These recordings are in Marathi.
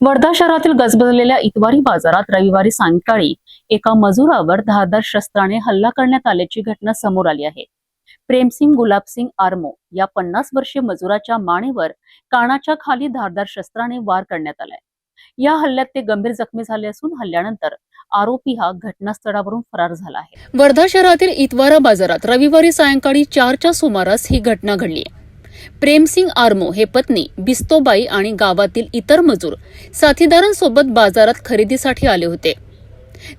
वर्धा शहरातील गजबजलेल्या इतवारी बाजारात रविवारी सायंकाळी एका मजुरावर धारदार शस्त्राने हल्ला करण्यात आल्याची घटना समोर आली आहे। प्रेमसिंग गुलाबसिंग आरमो या 50 वर्षीय मजुराच्या मानेवर कानाच्या खाली धारदार शस्त्राने वार करण्यात आलाय। या हल्ल्यात ते गंभीर जखमी झाले असून हल्ल्यानंतर आरोपी हा घटनास्थळावरून फरार झाला आहे। वर्धा शहरातील इतवारा बाजारात रविवारी सायंकाळी 4च्या सुमारास ही घटना घडली। प्रेमसिंग आरमो हे पत्नी बिस्तोबाई आणि गावातील इतर मजूर साथीदारांसोबत बाजारात खरेदीसाठी आले होते।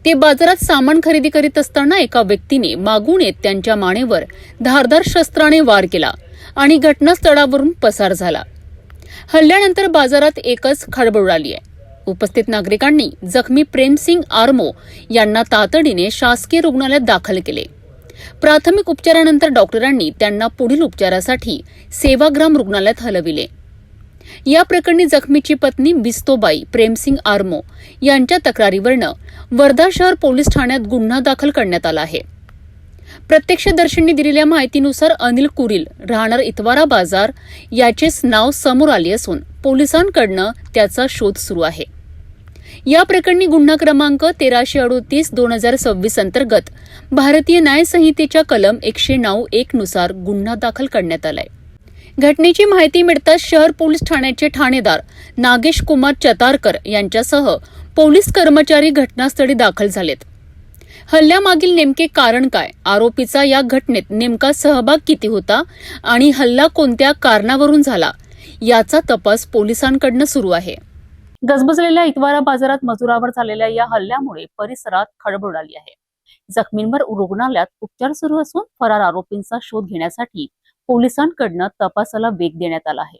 ते बाजारात सामान खरेदी करीत असताना एका व्यक्तीने मागून येत त्यांच्या मानेवर धारदार शस्त्राने वार केला आणि घटनास्थळावरून पसार झाला। हल्ल्यानंतर बाजारात एकच खळबळ उडाली आहे। उपस्थित नागरिकांनी जखमी प्रेमसिंग आरमो यांना तातडीने शासकीय रुग्णालयात दाखल केले। प्राथमिक उपचारानंतर डॉक्टरांनी त्यांना पुढील उपचारासाठी सेवाग्राम रुग्णालयात हलविले। या प्रकरणी जखमीची पत्नी बिस्तोबाई प्रेमसिंग आरमो यांच्या तक्रारीवरून वर्धा शहर पोलीस ठाण्यात गुन्हा दाखल करण्यात आला आहे। प्रत्यक्षदर्शींनी दिलेल्या माहितीनुसार अनिल कुरील राहणार इतवारा बाजार याचेच नाव समोर आले असून पोलिसांकडून त्याचा शोध सुरू आहे। या प्रकरणी गुन्हा क्रमांक 1338/2026 अंतर्गत भारतीय न्याय संहितेच्या कलम 109(1) नुसार गुन्हा दाखल करण्यात आलाय। घटनेची माहिती मिळताच शहर पोलीस ठाण्याचे ठाणेदार नागेश कुमार चतारकर यांच्यासह पोलीस कर्मचारी घटनास्थळी दाखल झालेत। हल्ल्यामागील नेमके कारण काय, आरोपीचा या घटनेत नेमका सहभाग किती होता आणि हल्ला कोणत्या कारणावरून झाला याचा तपास पोलिसांकडून सुरू आहे। गजबजलेल्या इतवारा बाजारात मजुरावर झालेल्या या हल्ल्यामुळे परिसरात खळबळ उडाली आहे। जखमींवर रुग्णालयात उपचार सुरू असून फरार आरोपींचा शोध घेण्यासाठी पोलिसांकडून तपासाला वेग देण्यात आला आहे।